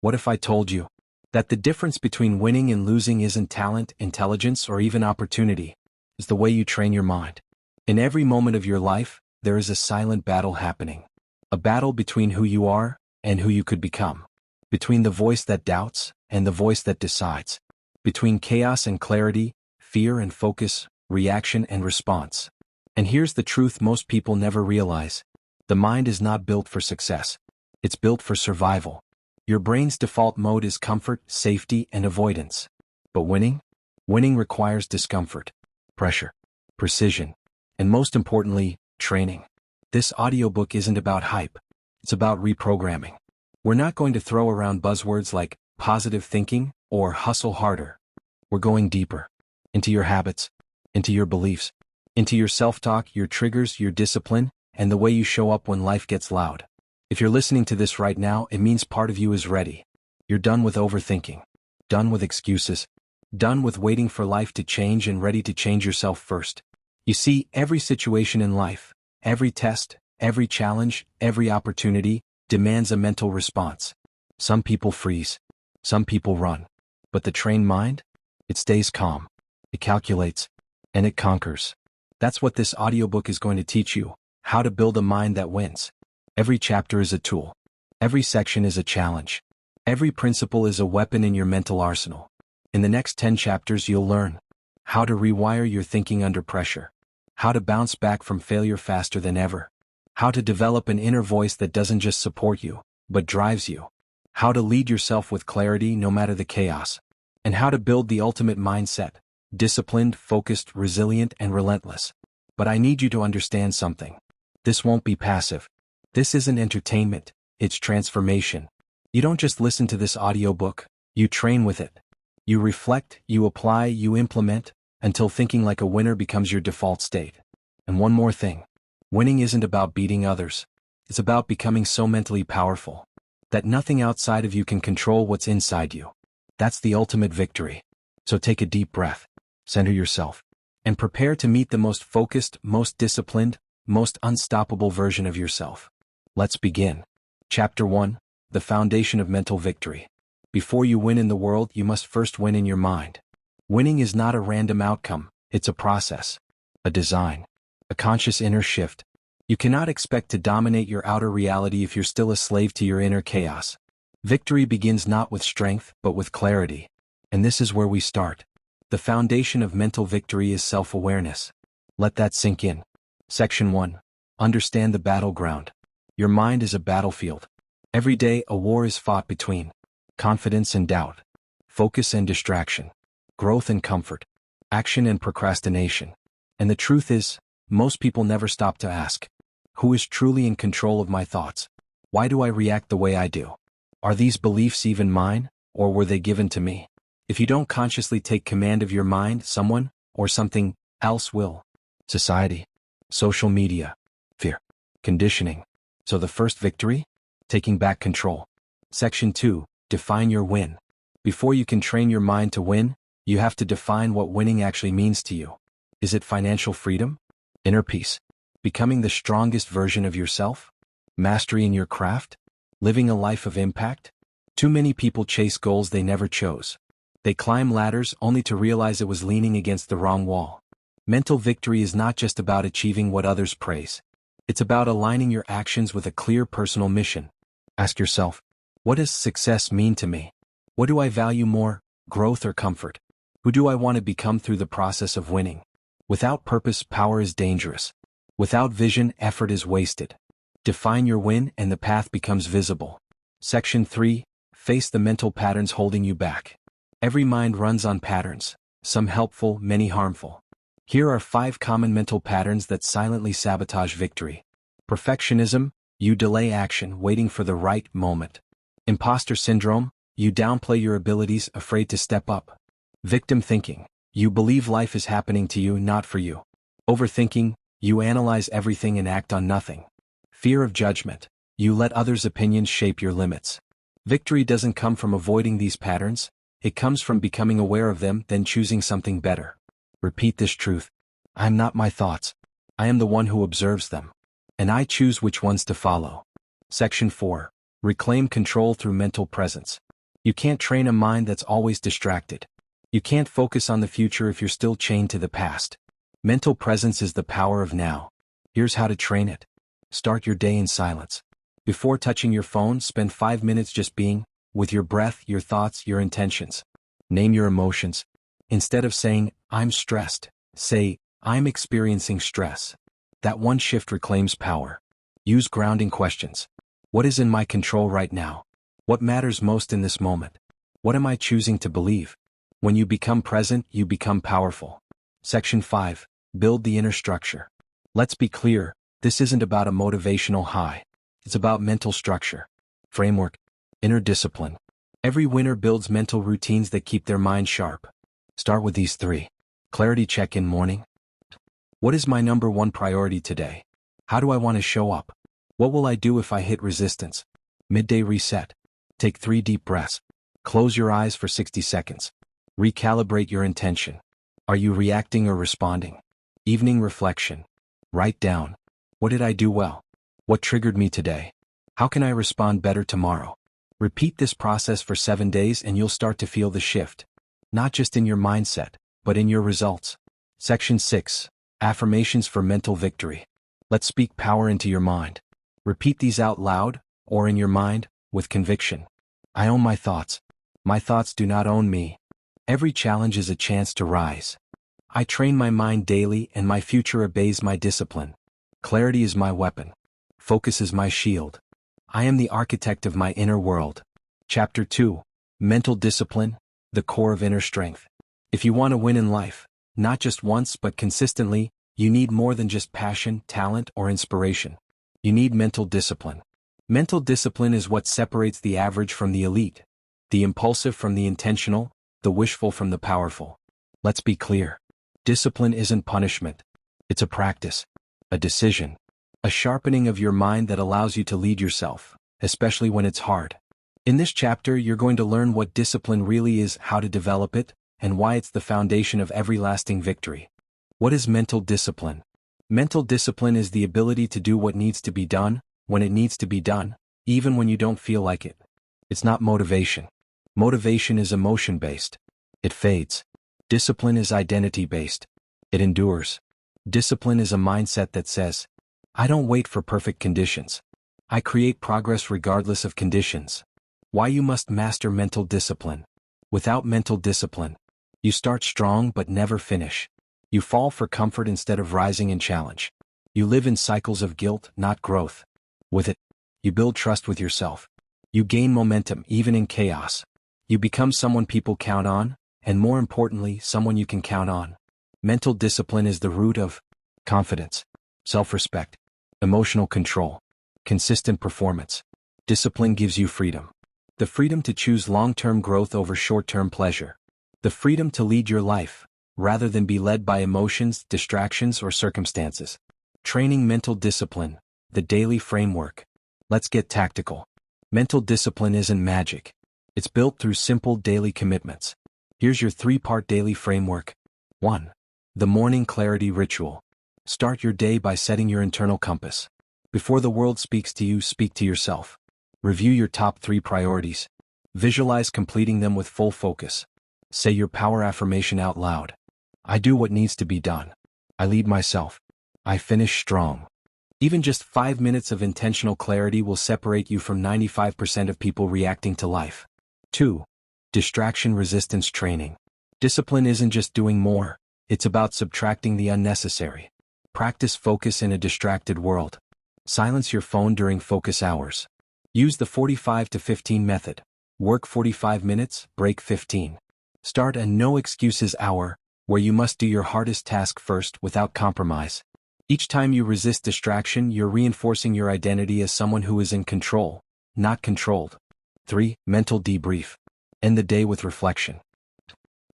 What if I told you that the difference between winning and losing isn't talent, intelligence, or even opportunity? It's the way you train your mind. In every moment of your life, there is a silent battle happening. A battle between who you are and who you could become. Between the voice that doubts and the voice that decides. Between chaos and clarity, fear and focus, reaction and response. And here's the truth most people never realize. The mind is not built for success. It's built for survival. Your brain's default mode is comfort, safety, and avoidance. But winning? Winning requires discomfort, pressure, precision, and most importantly, training. This audiobook isn't about hype. It's about reprogramming. We're not going to throw around buzzwords like positive thinking or hustle harder. We're going deeper. Into your habits, into your beliefs, into your self-talk, your triggers, your discipline, and the way you show up when life gets loud. If you're listening to this right now, it means part of you is ready. You're done with overthinking, done with excuses, done with waiting for life to change and ready to change yourself first. You see, every situation in life, every test, every challenge, every opportunity, demands a mental response. Some people freeze, some people run. But the trained mind? It stays calm, it calculates, and it conquers. That's what this audiobook is going to teach you, how to build a mind that wins. Every chapter is a tool. Every section is a challenge. Every principle is a weapon in your mental arsenal. In the next 10 chapters you'll learn how to rewire your thinking under pressure, how to bounce back from failure faster than ever, how to develop an inner voice that doesn't just support you, but drives you, how to lead yourself with clarity no matter the chaos, and how to build the ultimate mindset, disciplined, focused, resilient, and relentless. But I need you to understand something. This won't be passive. This isn't entertainment, it's transformation. You don't just listen to this audiobook, you train with it. You reflect, you apply, you implement, until thinking like a winner becomes your default state. And one more thing. Winning isn't about beating others. It's about becoming so mentally powerful that nothing outside of you can control what's inside you. That's the ultimate victory. So take a deep breath, center yourself, and prepare to meet the most focused, most disciplined, most unstoppable version of yourself. Let's begin. Chapter 1, The Foundation of Mental Victory. Before you win in the world, you must first win in your mind. Winning is not a random outcome, it's a process, a design, a conscious inner shift. You cannot expect to dominate your outer reality if you're still a slave to your inner chaos. Victory begins not with strength, but with clarity. And this is where we start. The foundation of mental victory is self-awareness. Let that sink in. Section 1. Understand the battleground. Your mind is a battlefield. Every day, a war is fought between confidence and doubt, focus and distraction, growth and comfort, action and procrastination. And the truth is, most people never stop to ask, who is truly in control of my thoughts? Why do I react the way I do? Are these beliefs even mine, or were they given to me? If you don't consciously take command of your mind, someone or something else will. Society, social media, fear, conditioning. So the first victory? Taking back control. Section 2. Define your win. Before you can train your mind to win, you have to define what winning actually means to you. Is it financial freedom? Inner peace? Becoming the strongest version of yourself? Mastery in your craft? Living a life of impact? Too many people chase goals they never chose. They climb ladders only to realize it was leaning against the wrong wall. Mental victory is not just about achieving what others praise. It's about aligning your actions with a clear personal mission. Ask yourself, what does success mean to me? What do I value more, growth or comfort? Who do I want to become through the process of winning? Without purpose, power is dangerous. Without vision, effort is wasted. Define your win and the path becomes visible. Section 3. Face the mental patterns holding you back. Every mind runs on patterns, some helpful, many harmful. Here are 5 common mental patterns that silently sabotage victory. Perfectionism, you delay action, waiting for the right moment. Imposter syndrome, you downplay your abilities, afraid to step up. Victim thinking, you believe life is happening to you, not for you. Overthinking, you analyze everything and act on nothing. Fear of judgment, you let others' opinions shape your limits. Victory doesn't come from avoiding these patterns, it comes from becoming aware of them, then choosing something better. Repeat this truth. I am not my thoughts. I am the one who observes them. And I choose which ones to follow. Section 4. Reclaim control through mental presence. You can't train a mind that's always distracted. You can't focus on the future if you're still chained to the past. Mental presence is the power of now. Here's how to train it. Start your day in silence. Before touching your phone, spend 5 minutes just being, with your breath, your thoughts, your intentions. Name your emotions. Instead of saying, I'm stressed, say, I'm experiencing stress. That one shift reclaims power. Use grounding questions. What is in my control right now? What matters most in this moment? What am I choosing to believe? When you become present, you become powerful. Section 5. Build the inner structure. Let's be clear, this isn't about a motivational high. It's about mental structure. Framework. Inner discipline. Every winner builds mental routines that keep their mind sharp. Start with these 3. Clarity check-in morning. What is my number one priority today? How do I want to show up? What will I do if I hit resistance? Midday reset. Take 3 deep breaths. Close your eyes for 60 seconds. Recalibrate your intention. Are you reacting or responding? Evening reflection. Write down. What did I do well? What triggered me today? How can I respond better tomorrow? Repeat this process for 7 days and you'll start to feel the shift. Not just in your mindset, but in your results. Section 6. Affirmations for mental victory. Let's speak power into your mind. Repeat these out loud, or in your mind, with conviction. I own my thoughts. My thoughts do not own me. Every challenge is a chance to rise. I train my mind daily and my future obeys my discipline. Clarity is my weapon. Focus is my shield. I am the architect of my inner world. Chapter 2. Mental discipline, the core of inner strength. If you want to win in life, not just once but consistently, you need more than just passion, talent, or inspiration. You need mental discipline. Mental discipline is what separates the average from the elite, the impulsive from the intentional, the wishful from the powerful. Let's be clear. Discipline isn't punishment. It's a practice, a decision, a sharpening of your mind that allows you to lead yourself, especially when it's hard. In this chapter, you're going to learn what discipline really is, how to develop it, and why it's the foundation of every lasting victory. What is mental discipline? Mental discipline is the ability to do what needs to be done, when it needs to be done, even when you don't feel like it. It's not motivation. Motivation is emotion-based. It fades. Discipline is identity-based. It endures. Discipline is a mindset that says, I don't wait for perfect conditions. I create progress regardless of conditions. Why you must master mental discipline. Without mental discipline, you start strong but never finish. You fall for comfort instead of rising in challenge. You live in cycles of guilt, not growth. With it, you build trust with yourself. You gain momentum even in chaos. You become someone people count on, and more importantly, someone you can count on. Mental discipline is the root of confidence, self-respect, emotional control, consistent performance. Discipline gives you freedom. The freedom to choose long-term growth over short-term pleasure. The freedom to lead your life, rather than be led by emotions, distractions, or circumstances. Training mental discipline, the daily framework. Let's get tactical. Mental discipline isn't magic. It's built through simple daily commitments. Here's your 3-part daily framework. 1. The morning clarity ritual. Start your day by setting your internal compass. Before the world speaks to you, speak to yourself. Review your top 3 priorities. Visualize completing them with full focus. Say your power affirmation out loud. I do what needs to be done. I lead myself. I finish strong. Even just 5 minutes of intentional clarity will separate you from 95% of people reacting to life. 2. Distraction resistance training. Discipline isn't just doing more, it's about subtracting the unnecessary. Practice focus in a distracted world. Silence your phone during focus hours. Use the 45 to 15 method. Work 45 minutes, break 15. Start a no excuses hour, where you must do your hardest task first without compromise. Each time you resist distraction, you're reinforcing your identity as someone who is in control, not controlled. 3. Mental debrief. End the day with reflection.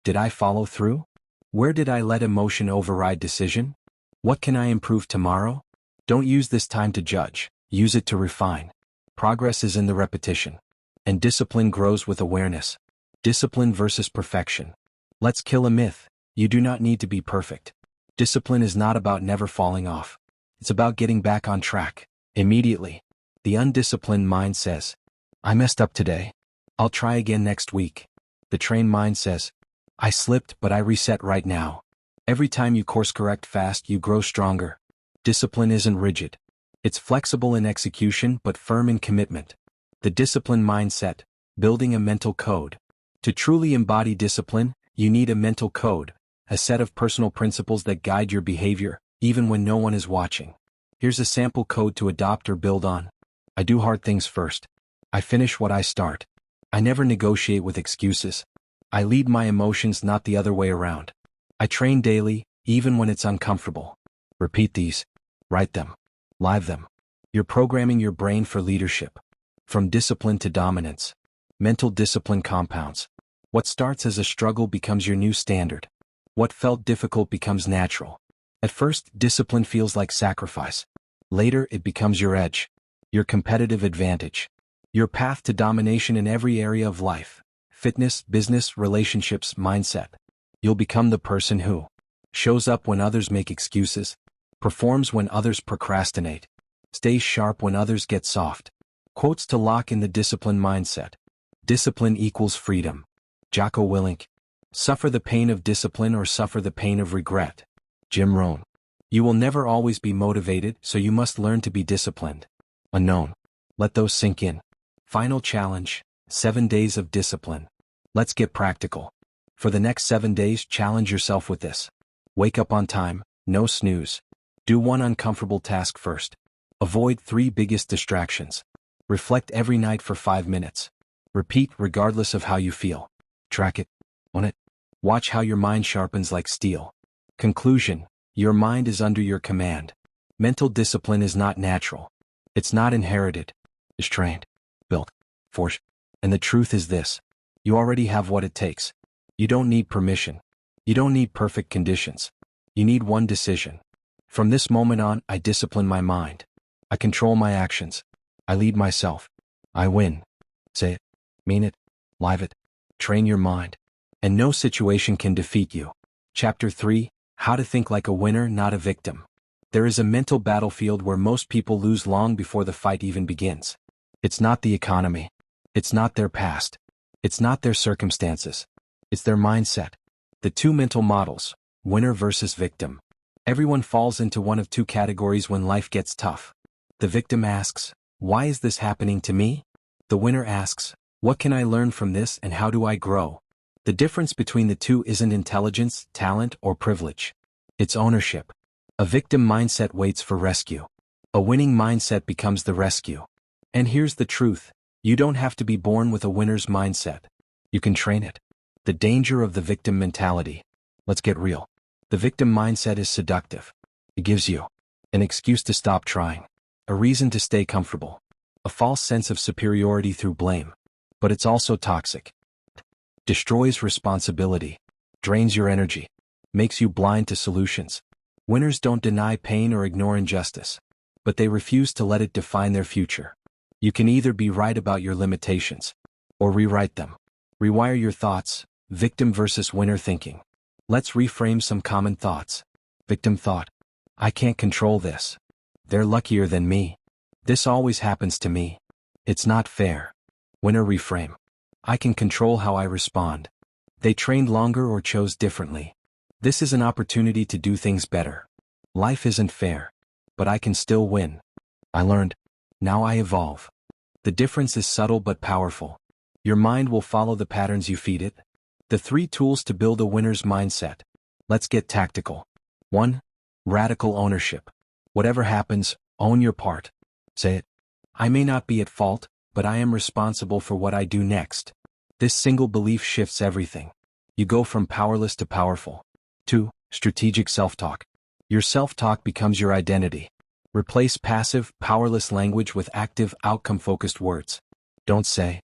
Did I follow through? Where did I let emotion override decision? What can I improve tomorrow? Don't use this time to judge, use it to refine. Progress is in the repetition. And discipline grows with awareness. Discipline versus perfection. Let's kill a myth. You do not need to be perfect. Discipline is not about never falling off. It's about getting back on track, immediately. The undisciplined mind says, I messed up today. I'll try again next week. The trained mind says, I slipped, but I reset right now. Every time you course correct fast, you grow stronger. Discipline isn't rigid. It's flexible in execution but firm in commitment. The discipline mindset, building a mental code. To truly embody discipline, you need a mental code, a set of personal principles that guide your behavior, even when no one is watching. Here's a sample code to adopt or build on. I do hard things first. I finish what I start. I never negotiate with excuses. I lead my emotions, not the other way around. I train daily, even when it's uncomfortable. Repeat these. Write them. Live them. You're programming your brain for leadership. From discipline to dominance. Mental discipline compounds. What starts as a struggle becomes your new standard. What felt difficult becomes natural. At first, discipline feels like sacrifice. Later, it becomes your edge. Your competitive advantage. Your path to domination in every area of life. Fitness, business, relationships, mindset. You'll become the person who shows up when others make excuses, performs when others procrastinate, stays sharp when others get soft. Quotes to lock in the discipline mindset. Discipline equals freedom. Jocko Willink. Suffer the pain of discipline or suffer the pain of regret. Jim Rohn. You will never always be motivated, so you must learn to be disciplined. Unknown. Let those sink in. Final challenge, 7 days of discipline. Let's get practical. For the next 7 days, challenge yourself with this. Wake up on time, no snooze. Do one uncomfortable task first. Avoid 3 biggest distractions. Reflect every night for 5 minutes. Repeat regardless of how you feel. Track it. Own it. Watch how your mind sharpens like steel. Conclusion, your mind is under your command. Mental discipline is not natural. It's not inherited. It's trained, built, forced. And the truth is this. You already have what it takes. You don't need permission. You don't need perfect conditions. You need one decision. From this moment on, I discipline my mind. I control my actions. I lead myself. I win. Say it. Mean it. Live it. Train your mind. And no situation can defeat you. Chapter 3, How to Think Like a Winner, Not a Victim. There is a mental battlefield where most people lose long before the fight even begins. It's not the economy. It's not their past. It's not their circumstances. It's their mindset. The 2 mental models, winner versus victim. Everyone falls into one of 2 categories when life gets tough. The victim asks, why is this happening to me? The winner asks, what can I learn from this and how do I grow? The difference between the 2 isn't intelligence, talent, or privilege. It's ownership. A victim mindset waits for rescue. A winning mindset becomes the rescue. And here's the truth. You don't have to be born with a winner's mindset. You can train it. The danger of the victim mentality. Let's get real. The victim mindset is seductive. It gives you an excuse to stop trying, a reason to stay comfortable, a false sense of superiority through blame. But it's also toxic. Destroys responsibility, drains your energy, makes you blind to solutions. Winners don't deny pain or ignore injustice, but they refuse to let it define their future. You can either be right about your limitations, or rewrite them. Rewire your thoughts, victim versus winner thinking. Let's reframe some common thoughts. Victim thought, I can't control this. They're luckier than me. This always happens to me. It's not fair. Winner reframe, I can control how I respond. They trained longer or chose differently. This is an opportunity to do things better. Life isn't fair, but I can still win. I learned. Now I evolve. The difference is subtle but powerful. Your mind will follow the patterns you feed it. The 3 tools to build a winner's mindset. Let's get tactical. 1. Radical ownership. Whatever happens, own your part. Say it. I may not be at fault, but I am responsible for what I do next. This single belief shifts everything. You go from powerless to powerful. 2. Strategic self-talk. Your self-talk becomes your identity. Replace passive, powerless language with active, outcome-focused words. Don't say,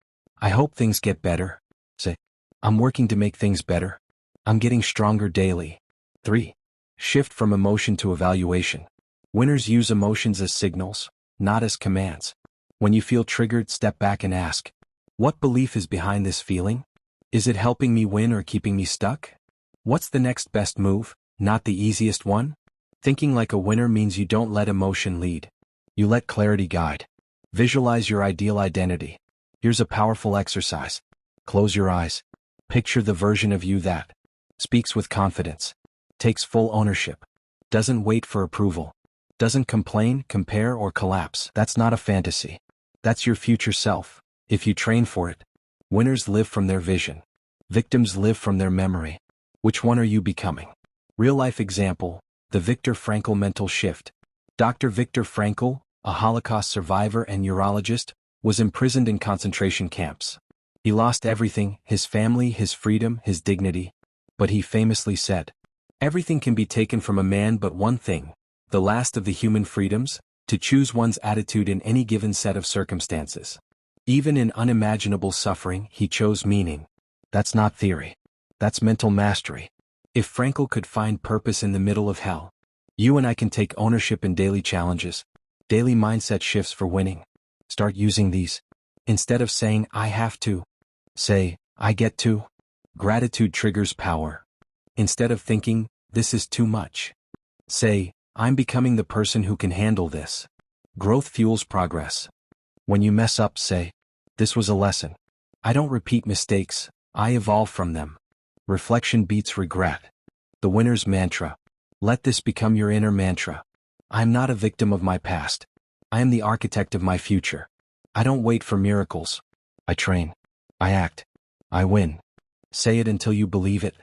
I hope things get better. Say, I'm working to make things better. I'm getting stronger daily. 3. Shift from emotion to evaluation. Winners use emotions as signals, not as commands. When you feel triggered, step back and ask, what belief is behind this feeling? Is it helping me win or keeping me stuck? What's the next best move, not the easiest one? Thinking like a winner means you don't let emotion lead. You let clarity guide. Visualize your ideal identity. Here's a powerful exercise. Close your eyes. Picture the version of you that speaks with confidence, takes full ownership, doesn't wait for approval, doesn't complain, compare, or collapse. That's not a fantasy. That's your future self, if you train for it. Winners live from their vision. Victims live from their memory. Which one are you becoming? Real-life example, the Viktor Frankl mental shift. Dr. Viktor Frankl, a Holocaust survivor and urologist, was imprisoned in concentration camps. He lost everything, his family, his freedom, his dignity. But he famously said, "Everything can be taken from a man but one thing, the last of the human freedoms, to choose one's attitude in any given set of circumstances." Even in unimaginable suffering, he chose meaning. That's not theory. That's mental mastery. If Frankl could find purpose in the middle of hell, you and I can take ownership in daily challenges, daily mindset shifts for winning. Start using these. Instead of saying, "I have to," say, "I get to." Gratitude triggers power. Instead of thinking, "This is too much," say, "I'm becoming the person who can handle this." Growth fuels progress. When you mess up, say, "This was a lesson. I don't repeat mistakes, I evolve from them." Reflection beats regret. The winner's mantra. Let this become your inner mantra. I am not a victim of my past. I am the architect of my future. I don't wait for miracles. I train. I act. I win. Say it until you believe it.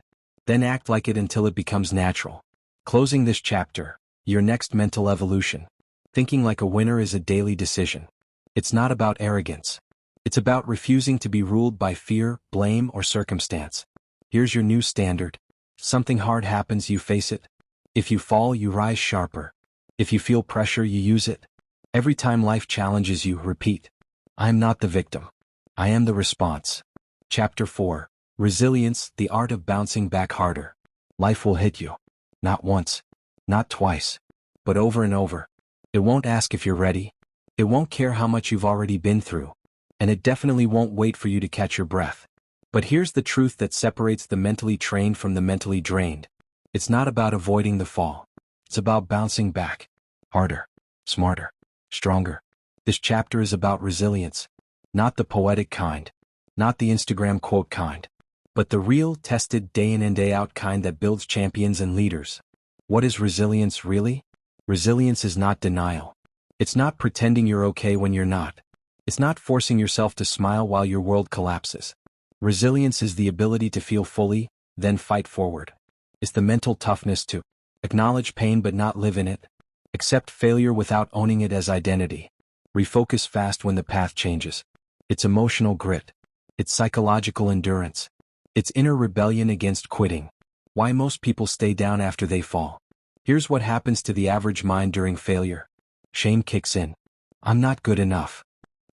Then act like it until it becomes natural. Closing this chapter, your next mental evolution. Thinking like a winner is a daily decision. It's not about arrogance. It's about refusing to be ruled by fear, blame, or circumstance. Here's your new standard. Something hard happens, you face it. If you fall, you rise sharper. If you feel pressure, you use it. Every time life challenges you, repeat, "I am not the victim. I am the response." Chapter 4. Resilience, the art of bouncing back harder. Life will hit you. Not once. Not twice. But over and over. It won't ask if you're ready. It won't care how much you've already been through. And it definitely won't wait for you to catch your breath. But here's the truth that separates the mentally trained from the mentally drained. It's not about avoiding the fall. It's about bouncing back. Harder. Smarter. Stronger. This chapter is about resilience. Not the poetic kind. Not the Instagram quote kind. But the real, tested, day in and day out kind that builds champions and leaders. What is resilience really? Resilience is not denial. It's not pretending you're okay when you're not. It's not forcing yourself to smile while your world collapses. Resilience is the ability to feel fully, then fight forward. It's the mental toughness to acknowledge pain but not live in it. Accept failure without owning it as identity. Refocus fast when the path changes. It's emotional grit. It's psychological endurance. It's inner rebellion against quitting. Why most people stay down after they fall. Here's what happens to the average mind during failure. Shame kicks in. I'm not good enough.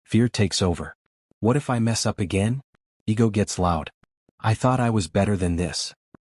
Fear takes over. What if I mess up again? Ego gets loud. I thought I was better than this.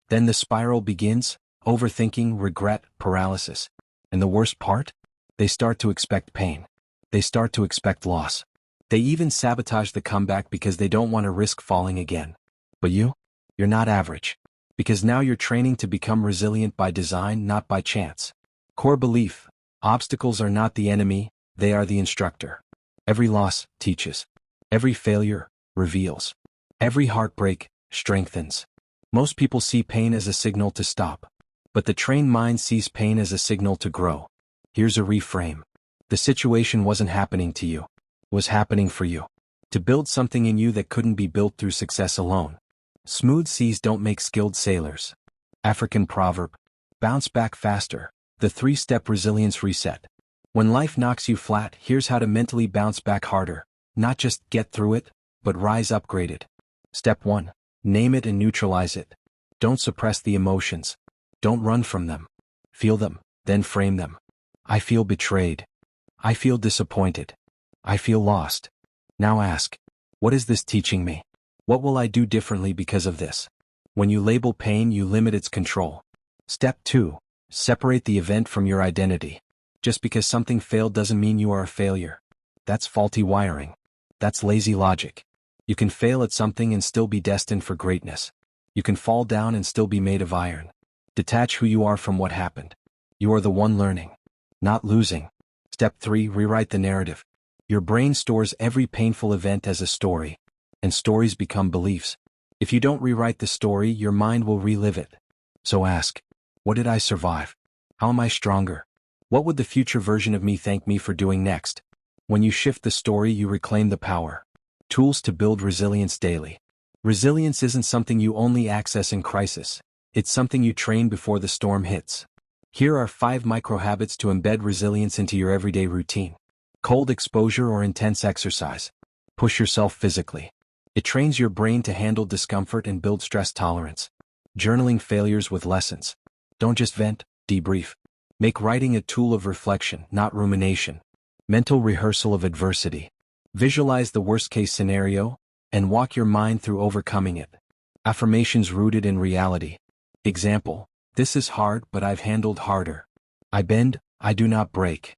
Then the spiral begins, overthinking, regret, paralysis. And the worst part? They start to expect pain. They start to expect loss. They even sabotage the comeback because they don't want to risk falling again. But you're not average. Because now you're training to become resilient by design, not by chance. Core belief: obstacles are not the enemy, they are the instructor. Every loss teaches. Every failure reveals. Every heartbreak strengthens. Most people see pain as a signal to stop. But the trained mind sees pain as a signal to grow. Here's a reframe. The situation wasn't happening to you. It was happening for you. To build something in you that couldn't be built through success alone. Smooth seas don't make skilled sailors. African proverb. Bounce back faster. The 3-step resilience reset. When life knocks you flat, here's how to mentally bounce back harder. Not just get through it, but rise upgraded. Step 1. Name it and neutralize it. Don't suppress the emotions. Don't run from them. Feel them, then frame them. I feel betrayed. I feel disappointed. I feel lost. Now ask, what is this teaching me? What will I do differently because of this? When you label pain, you limit its control. Step 2. Separate the event from your identity. Just because something failed doesn't mean you are a failure. That's faulty wiring. That's lazy logic. You can fail at something and still be destined for greatness. You can fall down and still be made of iron. Detach who you are from what happened. You are the one learning, not losing. Step 3. Rewrite the narrative. Your brain stores every painful event as a story, and stories become beliefs. If you don't rewrite the story, your mind will relive it. So ask, what did I survive? How am I stronger? What would the future version of me thank me for doing next? When you shift the story, you reclaim the power. Tools to build resilience daily. Resilience isn't something you only access in crisis. It's something you train before the storm hits. Here are 5 micro habits to embed resilience into your everyday routine. Cold exposure or intense exercise. Push yourself physically. It trains your brain to handle discomfort and build stress tolerance. Journaling failures with lessons. Don't just vent, debrief. Make writing a tool of reflection, not rumination. Mental rehearsal of adversity. Visualize the worst-case scenario, and walk your mind through overcoming it. Affirmations rooted in reality. Example, this is hard, but I've handled harder. I bend, I do not break.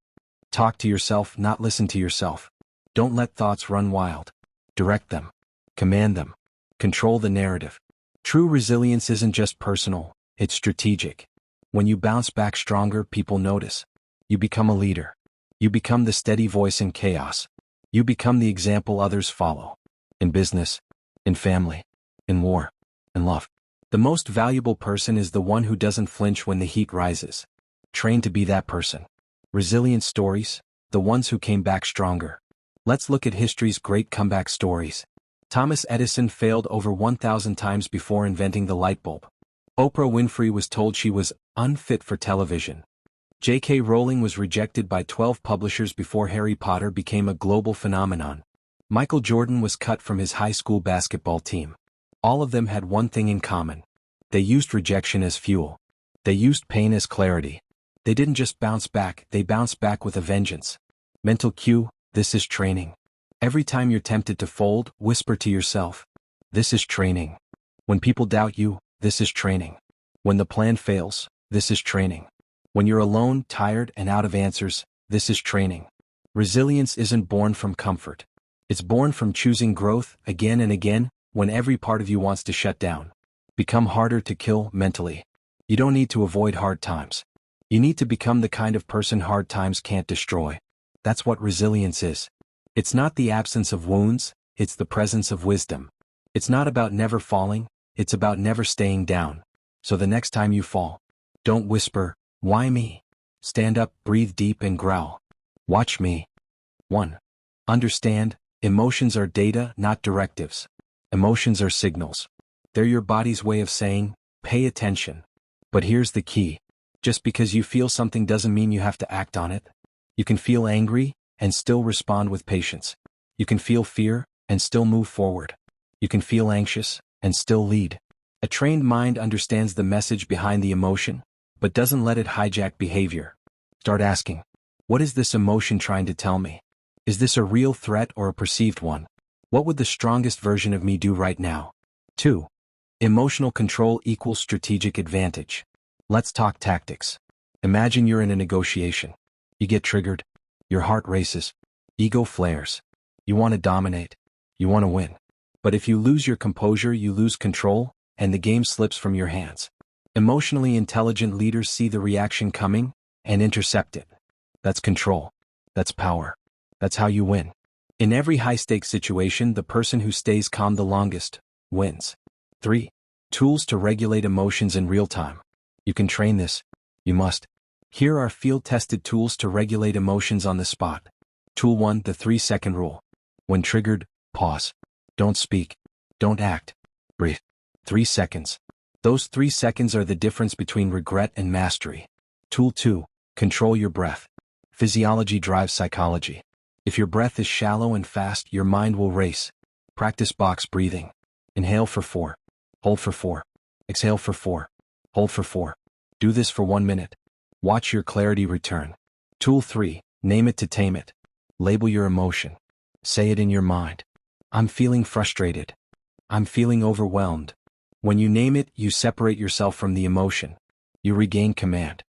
Talk to yourself, not listen to yourself. Don't let thoughts run wild. Direct them. Command them. Control the narrative. True resilience isn't just personal, it's strategic. When you bounce back stronger, people notice. You become a leader. You become the steady voice in chaos. You become the example others follow. In business, in family, in war, in love. The most valuable person is the one who doesn't flinch when the heat rises. Train to be that person. Resilient stories, the ones who came back stronger. Let's look at history's great comeback stories. Thomas Edison failed over 1,000 times before inventing the light bulb. Oprah Winfrey was told she was unfit for television. J.K. Rowling was rejected by 12 publishers before Harry Potter became a global phenomenon. Michael Jordan was cut from his high school basketball team. All of them had one thing in common. They used rejection as fuel. They used pain as clarity. They didn't just bounce back, they bounced back with a vengeance. Mental cue, this is training. Every time you're tempted to fold, whisper to yourself, this is training. When people doubt you, this is training. When the plan fails, this is training. When you're alone, tired, and out of answers, this is training. Resilience isn't born from comfort. It's born from choosing growth again and again when every part of you wants to shut down. Become harder to kill mentally. You don't need to avoid hard times. You need to become the kind of person hard times can't destroy. That's what resilience is. It's not the absence of wounds, it's the presence of wisdom. It's not about never falling, it's about never staying down. So the next time you fall, don't whisper, why me? Stand up, breathe deep, and growl. Watch me. 1. Understand, emotions are data, not directives. Emotions are signals. They're your body's way of saying, pay attention. But here's the key. Just because you feel something doesn't mean you have to act on it. You can feel angry and still respond with patience. You can feel fear and still move forward. You can feel anxious and still lead. A trained mind understands the message behind the emotion, but doesn't let it hijack behavior. Start asking, what is this emotion trying to tell me? Is this a real threat or a perceived one? What would the strongest version of me do right now? 2. Emotional control equals strategic advantage. Let's talk tactics. Imagine you're in a negotiation. You get triggered. Your heart races. Ego flares. You want to dominate. You want to win. But if you lose your composure, you lose control, and the game slips from your hands. Emotionally intelligent leaders see the reaction coming and intercept it. That's control. That's power. That's how you win. In every high-stakes situation, the person who stays calm the longest wins. 3. Tools to regulate emotions in real time. You can train this. You must. Here are field-tested tools to regulate emotions on the spot. Tool 1, the 3-second rule. When triggered, pause. Don't speak. Don't act. Breathe. 3 seconds. Those 3 seconds are the difference between regret and mastery. Tool 2, control your breath. Physiology drives psychology. If your breath is shallow and fast, your mind will race. Practice box breathing. Inhale for 4. Hold for 4. Exhale for 4. Hold for 4. Do this for 1 minute. Watch your clarity return. Tool 3, name it to tame it. Label your emotion. Say it in your mind. I'm feeling frustrated. I'm feeling overwhelmed. When you name it, you separate yourself from the emotion. You regain command.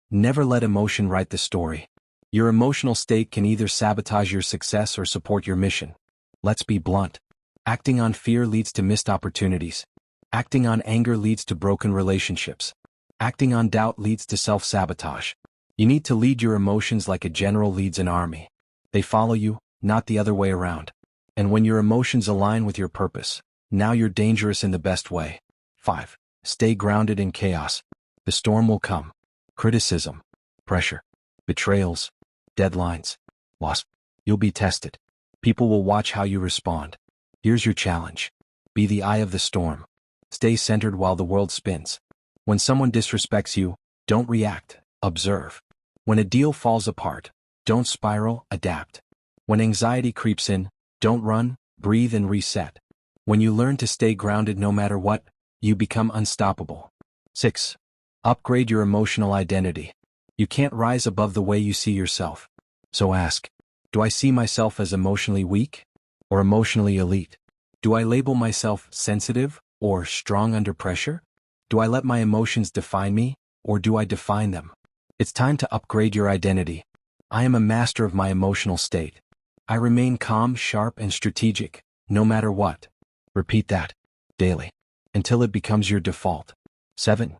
Never let emotion write the story. Your emotional state can either sabotage your success or support your mission. Let's be blunt. Acting on fear leads to missed opportunities. Acting on anger leads to broken relationships. Acting on doubt leads to self-sabotage. You need to lead your emotions like a general leads an army. They follow you, not the other way around. And when your emotions align with your purpose, now you're dangerous in the best way. 5. Stay grounded in chaos. The storm will come. Criticism, pressure, betrayals, deadlines, loss. You'll be tested. People will watch how you respond. Here's your challenge. Be the eye of the storm. Stay centered while the world spins. When someone disrespects you, don't react, observe. When a deal falls apart, don't spiral, adapt. When anxiety creeps in, don't run, breathe and reset. When you learn to stay grounded no matter what, you become unstoppable. 6. Upgrade your emotional identity. You can't rise above the way you see yourself. So ask, do I see myself as emotionally weak or emotionally elite? Do I label myself sensitive or strong under pressure? Do I let my emotions define me or do I define them? It's time to upgrade your identity. I am a master of my emotional state. I remain calm, sharp, and strategic, no matter what. Repeat that daily until it becomes your default. 7.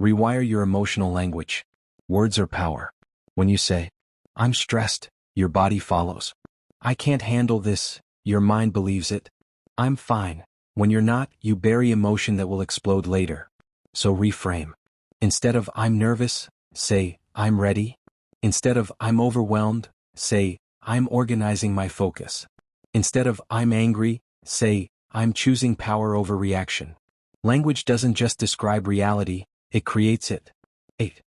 Rewire your emotional language. Words are power. When you say, I'm stressed, your body follows. I can't handle this, your mind believes it. I'm fine. When you're not, you bury emotion that will explode later. So reframe. Instead of I'm nervous, say I'm ready. Instead of I'm overwhelmed, say I'm organizing my focus. Instead of I'm angry, say I'm choosing power over reaction. Language doesn't just describe reality, it creates it. 8.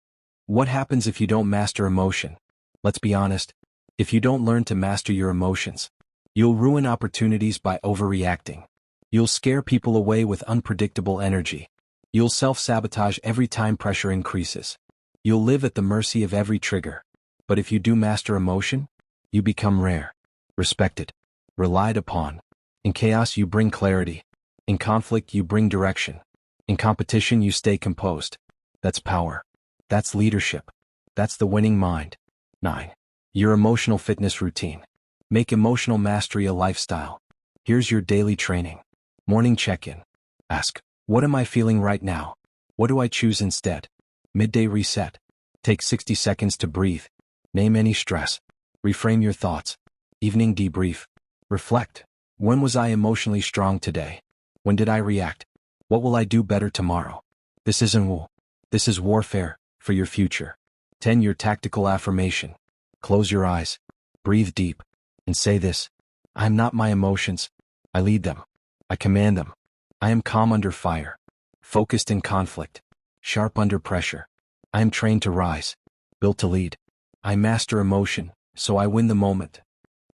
What happens if you don't master emotion? Let's be honest. If you don't learn to master your emotions, you'll ruin opportunities by overreacting. You'll scare people away with unpredictable energy. You'll self-sabotage every time pressure increases. You'll live at the mercy of every trigger. But if you do master emotion, you become rare, respected, relied upon. In chaos, you bring clarity. In conflict, you bring direction. In competition, you stay composed. That's power. That's leadership. That's the winning mind. 9. Your emotional fitness routine. Make emotional mastery a lifestyle. Here's your daily training. Morning check-in. Ask, what am I feeling right now? What do I choose instead? Midday reset. Take 60 seconds to breathe. Name any stress. Reframe your thoughts. Evening debrief. Reflect. When was I emotionally strong today? When did I react? What will I do better tomorrow? This isn't war. This is warfare for your future. 10. Your tactical affirmation. Close your eyes. Breathe deep. And say this. I'm not my emotions. I lead them. I command them. I am calm under fire. Focused in conflict. Sharp under pressure. I am trained to rise. Built to lead. I master emotion, so I win the moment.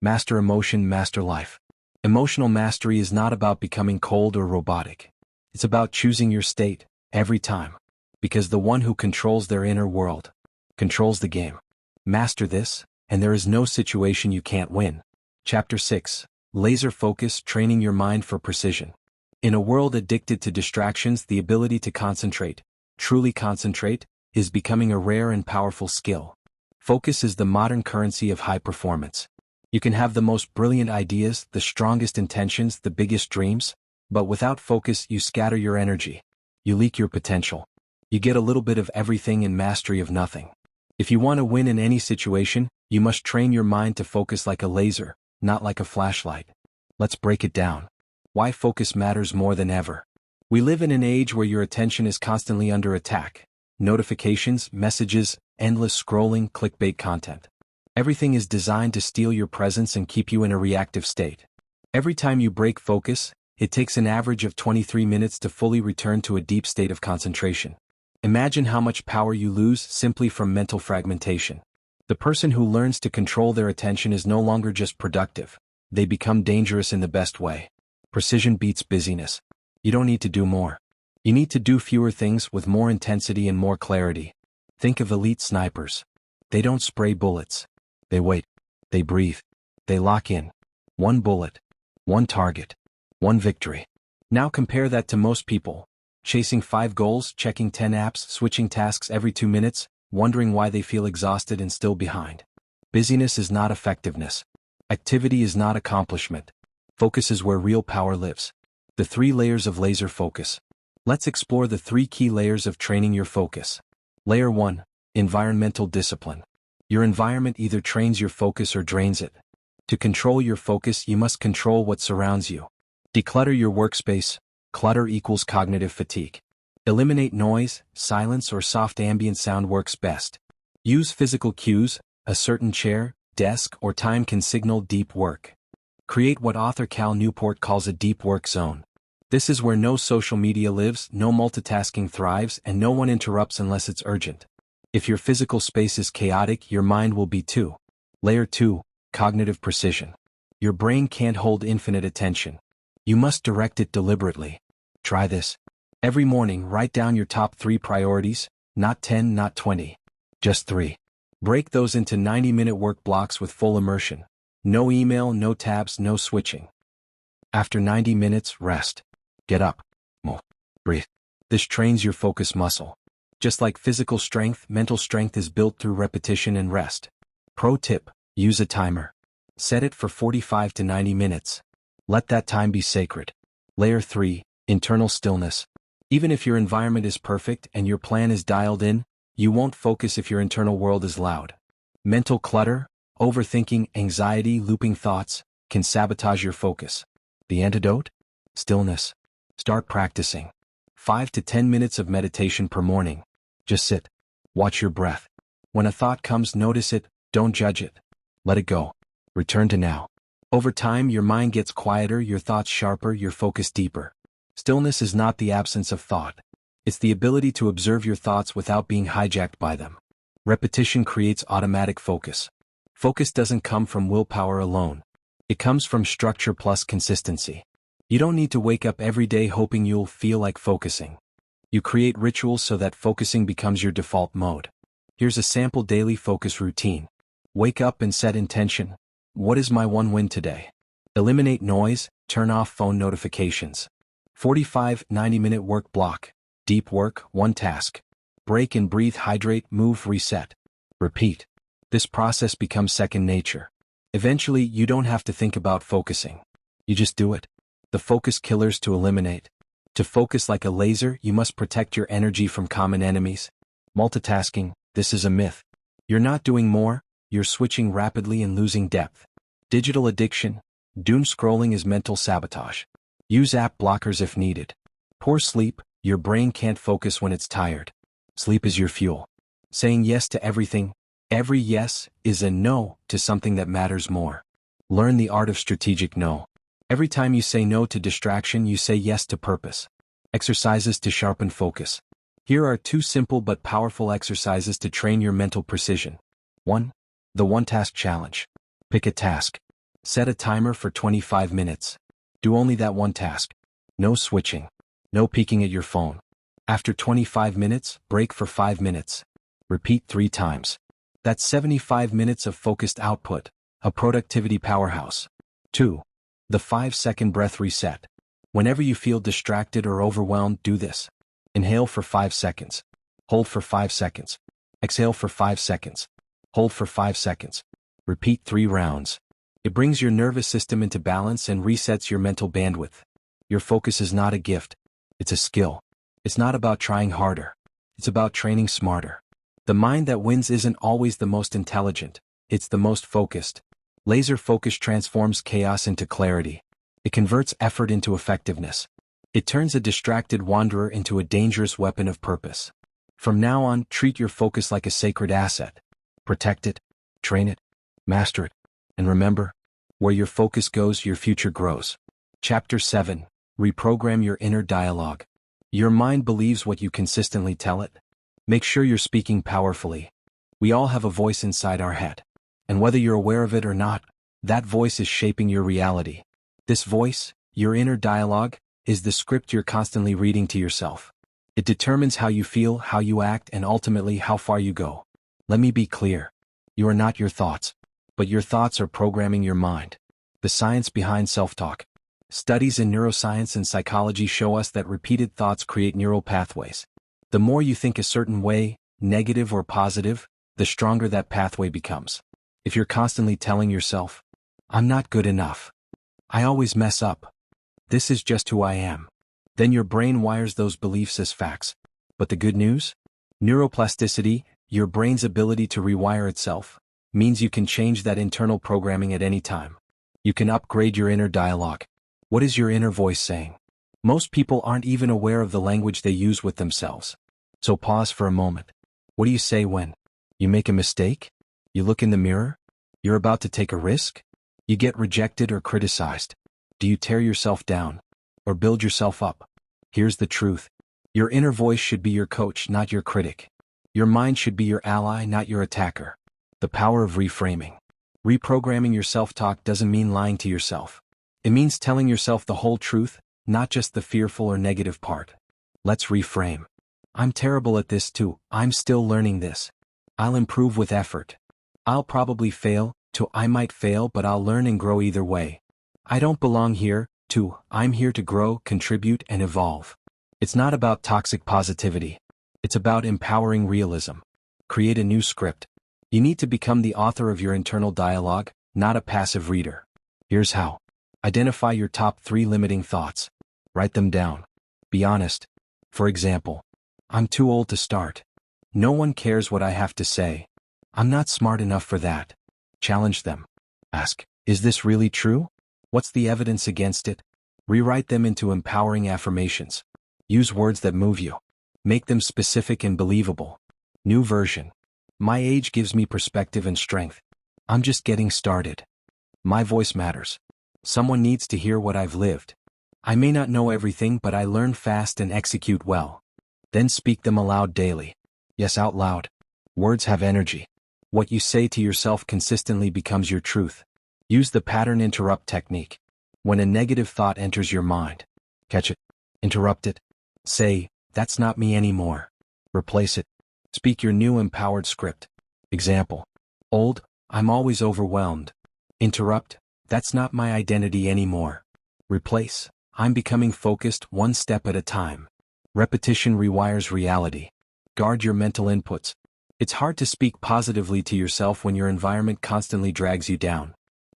Master emotion, master life. Emotional mastery is not about becoming cold or robotic. It's about choosing your state, every time. Because the one who controls their inner world controls the game. Master this, and there is no situation you can't win. Chapter 6. Laser focus, training your mind for precision. In a world addicted to distractions, the ability to concentrate, truly concentrate, is becoming a rare and powerful skill. Focus is the modern currency of high performance. You can have the most brilliant ideas, the strongest intentions, the biggest dreams, but without focus, you scatter your energy. You leak your potential. You get a little bit of everything and mastery of nothing. If you want to win in any situation, you must train your mind to focus like a laser, not like a flashlight. Let's break it down. Why focus matters more than ever. We live in an age where your attention is constantly under attack. Notifications, messages, endless scrolling, clickbait content. Everything is designed to steal your presence and keep you in a reactive state. Every time you break focus, it takes an average of 23 minutes to fully return to a deep state of concentration. Imagine how much power you lose simply from mental fragmentation. The person who learns to control their attention is no longer just productive. They become dangerous in the best way. Precision beats busyness. You don't need to do more. You need to do fewer things with more intensity and more clarity. Think of elite snipers. They don't spray bullets. They wait. They breathe. They lock in. One bullet. One target. One victory. Now compare that to most people. Chasing 5 goals, checking 10 apps, switching tasks every 2 minutes, wondering why they feel exhausted and still behind. Busyness is not effectiveness. Activity is not accomplishment. Focus is where real power lives. The 3 layers of laser focus. Let's explore the 3 key layers of training your focus. Layer 1. Environmental discipline. Your environment either trains your focus or drains it. To control your focus, you must control what surrounds you. Declutter your workspace. Clutter equals cognitive fatigue. Eliminate noise, silence or soft ambient sound works best. Use physical cues. A certain chair, desk, or time can signal deep work. Create what author Cal Newport calls a deep work zone. This is where no social media lives, no multitasking thrives, and no one interrupts unless it's urgent. If your physical space is chaotic, your mind will be too. Layer 2, cognitive precision. Your brain can't hold infinite attention. You must direct it deliberately. Try this. Every morning, write down your top 3 priorities, not 10, not 20. Just 3. Break those into 90-minute work blocks with full immersion. No email, no tabs, no switching. After 90 minutes, rest. Get up. Move. Breathe. This trains your focus muscle. Just like physical strength, mental strength is built through repetition and rest. Pro tip: use a timer. Set it for 45 to 90 minutes. Let that time be sacred. Layer 3, internal stillness. Even if your environment is perfect and your plan is dialed in, you won't focus if your internal world is loud. Mental clutter, overthinking, anxiety, looping thoughts can sabotage your focus. The antidote? Stillness. Start practicing. 5 to 10 minutes of meditation per morning. Just sit. Watch your breath. When a thought comes, notice it, don't judge it. Let it go. Return to now. Over time, your mind gets quieter, your thoughts sharper, your focus deeper. Stillness is not the absence of thought. It's the ability to observe your thoughts without being hijacked by them. Repetition creates automatic focus. Focus doesn't come from willpower alone. It comes from structure plus consistency. You don't need to wake up every day hoping you'll feel like focusing. You create rituals so that focusing becomes your default mode. Here's a sample daily focus routine. Wake up and set intention. What is my one win today? Eliminate noise, turn off phone notifications. 45-90-minute work block. Deep work, 1 task. Break and breathe, hydrate, move, reset. Repeat. This process becomes second nature. Eventually, you don't have to think about focusing. You just do it. The focus killers to eliminate. To focus like a laser, you must protect your energy from common enemies. Multitasking, this is a myth. You're not doing more, you're switching rapidly and losing depth. Digital addiction, doom scrolling is mental sabotage. Use app blockers if needed. Poor sleep, your brain can't focus when it's tired. Sleep is your fuel. Saying yes to everything, every yes is a no to something that matters more. Learn the art of strategic no. Every time you say no to distraction, you say yes to purpose. Exercises to sharpen focus. Here are 2 simple but powerful exercises to train your mental precision. 1. The 1-task challenge. Pick a task. Set a timer for 25 minutes. Do only that 1 task. No switching. No peeking at your phone. After 25 minutes, break for 5 minutes. Repeat 3 times. That's 75 minutes of focused output, a productivity powerhouse. 2. The 5-second breath reset. Whenever you feel distracted or overwhelmed, do this. Inhale for 5 seconds. Hold for 5 seconds. Exhale for 5 seconds. Hold for 5 seconds. Repeat 3 rounds. It brings your nervous system into balance and resets your mental bandwidth. Your focus is not a gift. It's a skill. It's not about trying harder. It's about training smarter. The mind that wins isn't always the most intelligent. It's the most focused. Laser focus transforms chaos into clarity. It converts effort into effectiveness. It turns a distracted wanderer into a dangerous weapon of purpose. From now on, treat your focus like a sacred asset. Protect it, train it, master it, and remember, where your focus goes, your future grows. Chapter 7. Reprogram your inner dialogue. Your mind believes what you consistently tell it. Make sure you're speaking powerfully. We all have a voice inside our head. And whether you're aware of it or not, that voice is shaping your reality. This voice, your inner dialogue, is the script you're constantly reading to yourself. It determines how you feel, how you act, and ultimately how far you go. Let me be clear. You are not your thoughts, but your thoughts are programming your mind. The science behind self-talk. Studies in neuroscience and psychology show us that repeated thoughts create neural pathways. The more you think a certain way, negative or positive, the stronger that pathway becomes. If you're constantly telling yourself, "I'm not good enough. I always mess up. This is just who I am," then your brain wires those beliefs as facts. But the good news? Neuroplasticity, your brain's ability to rewire itself, means you can change that internal programming at any time. You can upgrade your inner dialogue. What is your inner voice saying? Most people aren't even aware of the language they use with themselves. So pause for a moment. What do you say when you make a mistake? You look in the mirror? You're about to take a risk? You get rejected or criticized? Do you tear yourself down or build yourself up? Here's the truth. Your inner voice should be your coach, not your critic. Your mind should be your ally, not your attacker. The power of reframing. Reprogramming your self-talk doesn't mean lying to yourself. It means telling yourself the whole truth, not just the fearful or negative part. Let's reframe. I'm terrible at this too. I'm still learning this. I'll improve with effort. I'll probably fail, to I might fail, but I'll learn and grow either way. I don't belong here, to I'm here to grow, contribute, and evolve. It's not about toxic positivity. It's about empowering realism. Create a new script. You need to become the author of your internal dialogue, not a passive reader. Here's how. Identify your top 3 limiting thoughts. Write them down. Be honest. For example, I'm too old to start. No one cares what I have to say. I'm not smart enough for that. Challenge them. Ask, is this really true? What's the evidence against it? Rewrite them into empowering affirmations. Use words that move you. Make them specific and believable. New version. My age gives me perspective and strength. I'm just getting started. My voice matters. Someone needs to hear what I've lived. I may not know everything, but I learn fast and execute well. Then speak them aloud daily. Yes, out loud. Words have energy. What you say to yourself consistently becomes your truth. Use the pattern interrupt technique. When a negative thought enters your mind, catch it, interrupt it. Say, that's not me anymore. Replace it. Speak your new empowered script. Example. Old, I'm always overwhelmed. Interrupt, that's not my identity anymore. Replace, I'm becoming focused one step at a time. Repetition rewires reality. Guard your mental inputs. It's hard to speak positively to yourself when your environment constantly drags you down.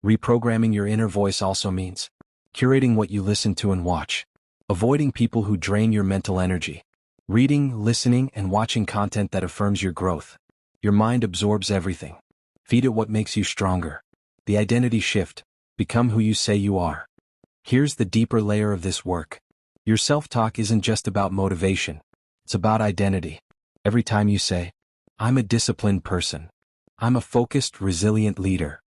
Reprogramming your inner voice also means curating what you listen to and watch. Avoiding people who drain your mental energy. Reading, listening, and watching content that affirms your growth. Your mind absorbs everything. Feed it what makes you stronger. The identity shift. Become who you say you are. Here's the deeper layer of this work. Your self-talk isn't just about motivation. It's about identity. Every time you say, I'm a disciplined person. I'm a focused, resilient leader.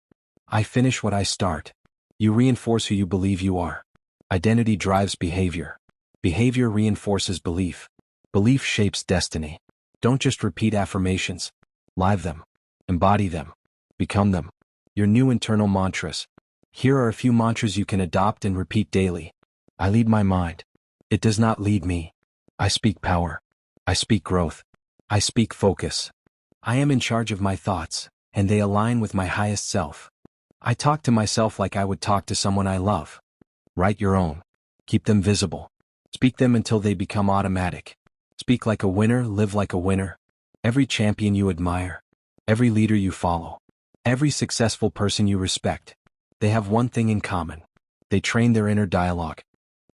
I finish what I start. You reinforce who you believe you are. Identity drives behavior. Behavior reinforces belief. Belief shapes destiny. Don't just repeat affirmations. Live them. Embody them. Become them. Your new internal mantras. Here are a few mantras you can adopt and repeat daily. I lead my mind. It does not lead me. I speak power. I speak growth. I speak focus. I am in charge of my thoughts, and they align with my highest self. I talk to myself like I would talk to someone I love. Write your own. Keep them visible. Speak them until they become automatic. Speak like a winner, live like a winner. Every champion you admire. Every leader you follow. Every successful person you respect. They have one thing in common. They train their inner dialogue.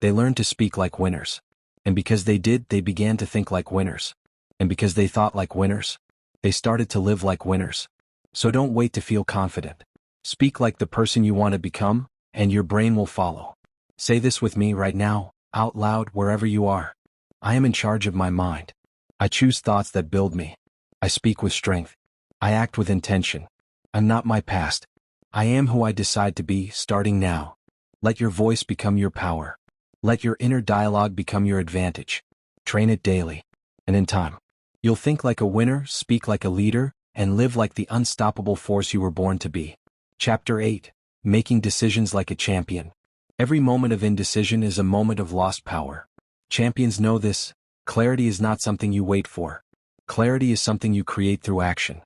They learned to speak like winners. And because they did, they began to think like winners. And because they thought like winners, they started to live like winners. So don't wait to feel confident. Speak like the person you want to become, and your brain will follow. Say this with me right now, out loud, wherever you are. I am in charge of my mind. I choose thoughts that build me. I speak with strength. I act with intention. I'm not my past. I am who I decide to be, starting now. Let your voice become your power. Let your inner dialogue become your advantage. Train it daily. And in time, you'll think like a winner, speak like a leader, and live like the unstoppable force you were born to be. Chapter 8. Making decisions like a champion. Every moment of indecision is a moment of lost power. Champions know this. Clarity is not something you wait for. Clarity is something you create through action.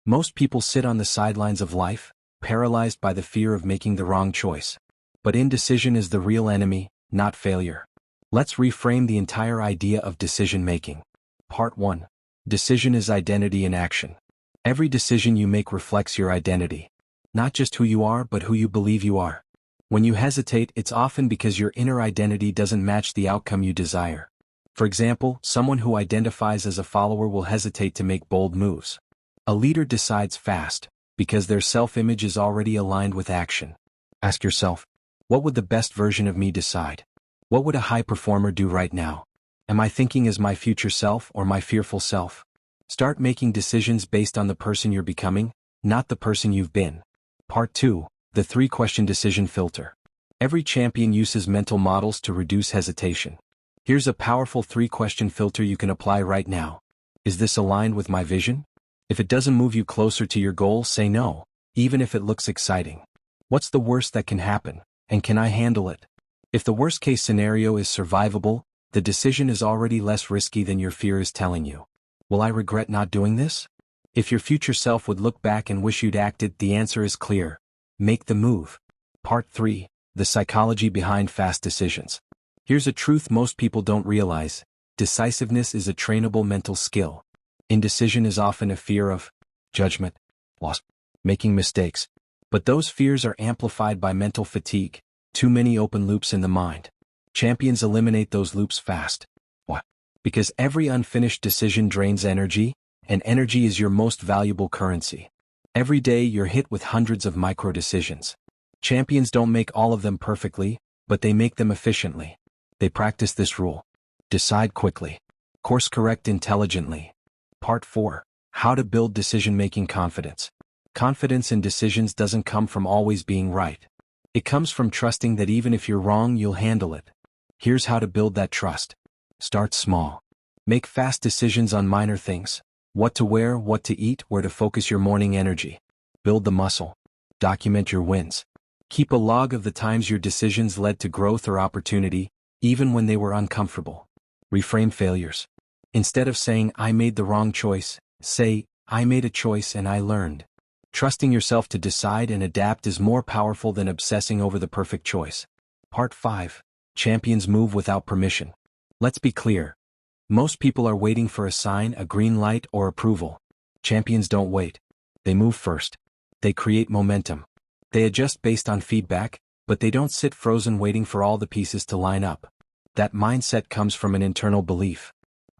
Most people sit on the sidelines of life, paralyzed by the fear of making the wrong choice. But indecision is the real enemy, not failure. Let's reframe the entire idea of decision-making. Part 1. Decision is identity in action. Every decision you make reflects your identity. Not just who you are, but who you believe you are. When you hesitate, it's often because your inner identity doesn't match the outcome you desire. For example, someone who identifies as a follower will hesitate to make bold moves. A leader decides fast, Because their self-image is already aligned with action. Ask yourself, what would the best version of me decide? What would a high performer do right now? Am I thinking as my future self or my fearful self? Start making decisions based on the person you're becoming, not the person you've been. Part 2. The 3-question decision filter. Every champion uses mental models to reduce hesitation. Here's a powerful 3-question filter you can apply right now. Is this aligned with my vision? If it doesn't move you closer to your goal, say no, even if it looks exciting. What's the worst that can happen, and can I handle it? If the worst-case scenario is survivable, the decision is already less risky than your fear is telling you. Will I regret not doing this? If your future self would look back and wish you'd acted, the answer is clear. Make the move. Part 3. The psychology behind fast decisions. Here's a truth most people don't realize. Decisiveness is a trainable mental skill. Indecision is often a fear of judgment, loss, making mistakes. But those fears are amplified by mental fatigue, too many open loops in the mind. Champions eliminate those loops fast. Why? Because every unfinished decision drains energy, and energy is your most valuable currency. Every day you're hit with hundreds of micro decisions. Champions don't make all of them perfectly, but they make them efficiently. They practice this rule. Decide quickly. Course correct intelligently. Part 4. How to build decision-making confidence. Confidence in decisions doesn't come from always being right. It comes from trusting that even if you're wrong, you'll handle it. Here's how to build that trust. Start small. Make fast decisions on minor things. What to wear, what to eat, where to focus your morning energy. Build the muscle. Document your wins. Keep a log of the times your decisions led to growth or opportunity, even when they were uncomfortable. Reframe failures. Instead of saying, I made the wrong choice, say, I made a choice and I learned. Trusting yourself to decide and adapt is more powerful than obsessing over the perfect choice. Part 5. Champions move without permission. Let's be clear. Most people are waiting for a sign, a green light, or approval. Champions don't wait. They move first. They create momentum. They adjust based on feedback, but they don't sit frozen waiting for all the pieces to line up. That mindset comes from an internal belief.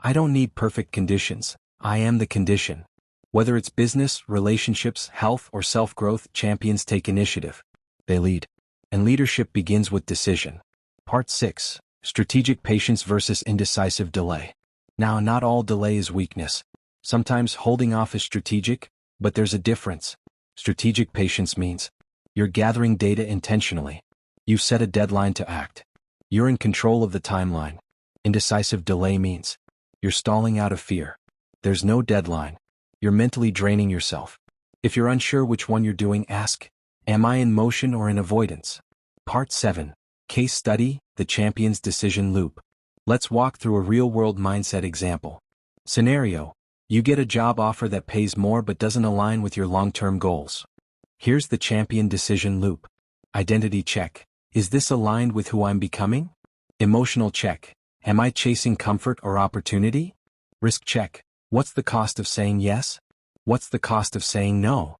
I don't need perfect conditions. I am the condition. Whether it's business, relationships, health, or self-growth, champions take initiative. They lead. And leadership begins with decision. Part 6. Strategic patience versus indecisive delay. Now, not all delay is weakness. Sometimes holding off is strategic, but there's a difference. Strategic patience means you're gathering data intentionally. You've set a deadline to act. You're in control of the timeline. Indecisive delay means you're stalling out of fear. There's no deadline. You're mentally draining yourself. If you're unsure which one you're doing, ask, am I in motion or in avoidance? Part 7. Case study, the champion's decision loop. Let's walk through a real-world mindset example. Scenario: you get a job offer that pays more but doesn't align with your long-term goals. Here's the champion decision loop. Identity check. Is this aligned with who I'm becoming? Emotional check. Am I chasing comfort or opportunity? Risk check. What's the cost of saying yes? What's the cost of saying no?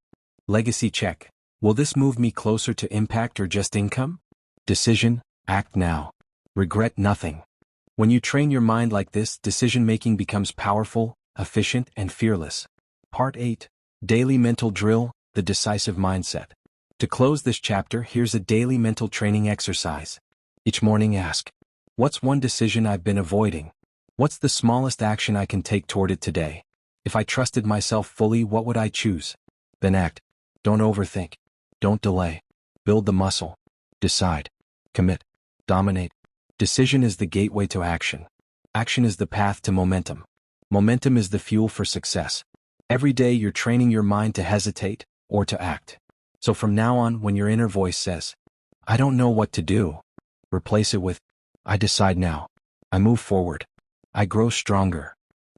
Legacy check. Will this move me closer to impact or just income? Decision: act now. Regret nothing. When you train your mind like this, decision-making becomes powerful, efficient, and fearless. Part 8. Daily mental drill, the decisive mindset. To close this chapter, here's a daily mental training exercise. Each morning ask, what's one decision I've been avoiding? What's the smallest action I can take toward it today? If I trusted myself fully, what would I choose? Then act. Don't overthink. Don't delay. Build the muscle. Decide. Commit. Dominate. Decision is the gateway to action. Action is the path to momentum. Momentum is the fuel for success. Every day you're training your mind to hesitate or to act. So from now on, when your inner voice says, I don't know what to do, replace it with, I decide now. I move forward. I grow stronger.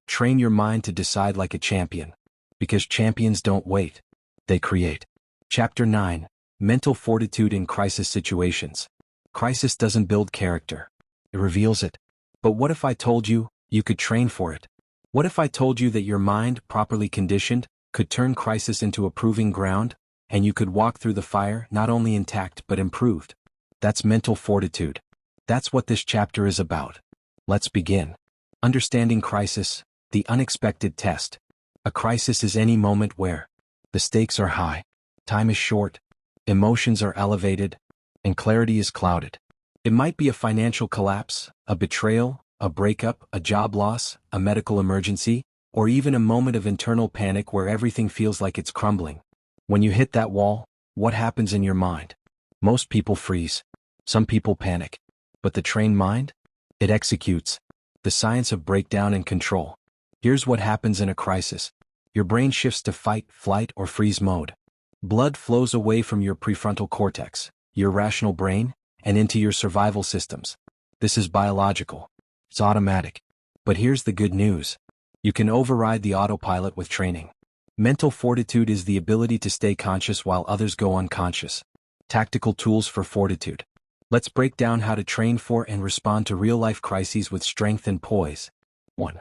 Train your mind to decide like a champion. Because champions don't wait. They create. Chapter 9. Mental fortitude in crisis situations. Crisis doesn't build character. It reveals it. But what if I told you, you could train for it? What if I told you that your mind, properly conditioned, could turn crisis into a proving ground, and you could walk through the fire not only intact but improved? That's mental fortitude. That's what this chapter is about. Let's begin. Understanding crisis, the unexpected test. A crisis is any moment where the stakes are high, Time is short, emotions are elevated, and clarity is clouded. It might be a financial collapse, a betrayal, a breakup, a job loss, a medical emergency, or even a moment of internal panic where everything feels like it's crumbling. When you hit that wall, what happens in your mind? Most people freeze. Some people panic. But the trained mind? It executes. The science of breakdown and control. Here's what happens in a crisis. Your brain shifts to fight, flight, or freeze mode. Blood flows away from your prefrontal cortex, your rational brain, and into your survival systems. This is biological. It's automatic. But here's the good news. You can override the autopilot with training. Mental fortitude is the ability to stay conscious while others go unconscious. Tactical tools for fortitude. Let's break down how to train for and respond to real-life crises with strength and poise. 1.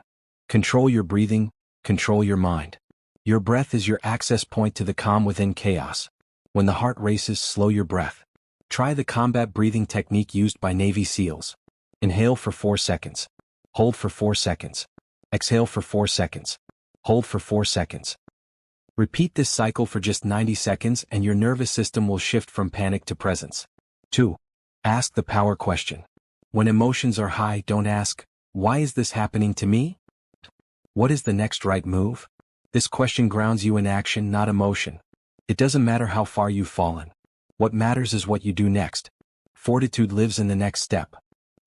Control your breathing, control your mind. Your breath is your access point to the calm within chaos. When the heart races, slow your breath. Try the combat breathing technique used by Navy SEALs. Inhale for 4 seconds. Hold for 4 seconds. Exhale for 4 seconds. Hold for 4 seconds. Repeat this cycle for just 90 seconds and your nervous system will shift from panic to presence. 2. Ask the power question. When emotions are high, don't ask, "Why is this happening to me?" What is the next right move? This question grounds you in action, not emotion. It doesn't matter how far you've fallen. What matters is what you do next. Fortitude lives in the next step.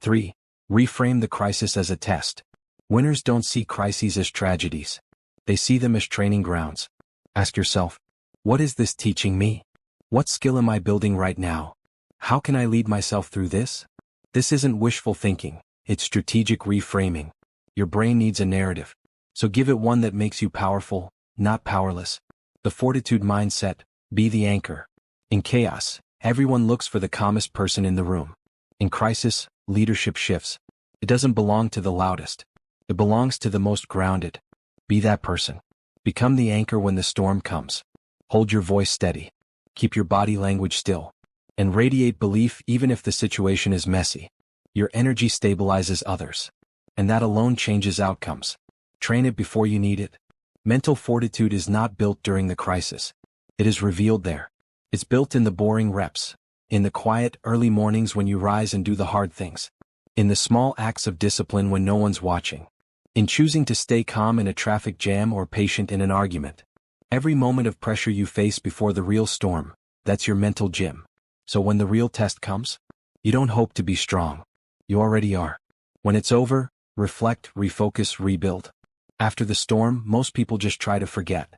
3. Reframe the crisis as a test. Winners don't see crises as tragedies. They see them as training grounds. Ask yourself, what is this teaching me? What skill am I building right now? How can I lead myself through this? This isn't wishful thinking, it's strategic reframing. Your brain needs a narrative. So give it one that makes you powerful, not powerless. The fortitude mindset, be the anchor. In chaos, everyone looks for the calmest person in the room. In crisis, leadership shifts. It doesn't belong to the loudest. It belongs to the most grounded. Be that person. Become the anchor when the storm comes. Hold your voice steady. Keep your body language still. And radiate belief even if the situation is messy. Your energy stabilizes others. And that alone changes outcomes. Train it before you need it. Mental fortitude is not built during the crisis. It is revealed there. It's built in the boring reps. In the quiet, early mornings when you rise and do the hard things. In the small acts of discipline when no one's watching. In choosing to stay calm in a traffic jam or patient in an argument. Every moment of pressure you face before the real storm, that's your mental gym. So when the real test comes, you don't hope to be strong. You already are. When it's over, reflect, refocus, rebuild. After the storm, most people just try to forget.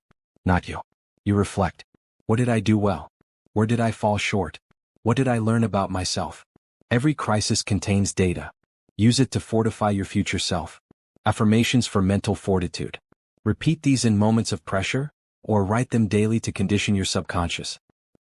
Not you. You reflect. What did I do well? Where did I fall short? What did I learn about myself? Every crisis contains data. Use it to fortify your future self. Affirmations for mental fortitude. Repeat these in moments of pressure, or write them daily to condition your subconscious.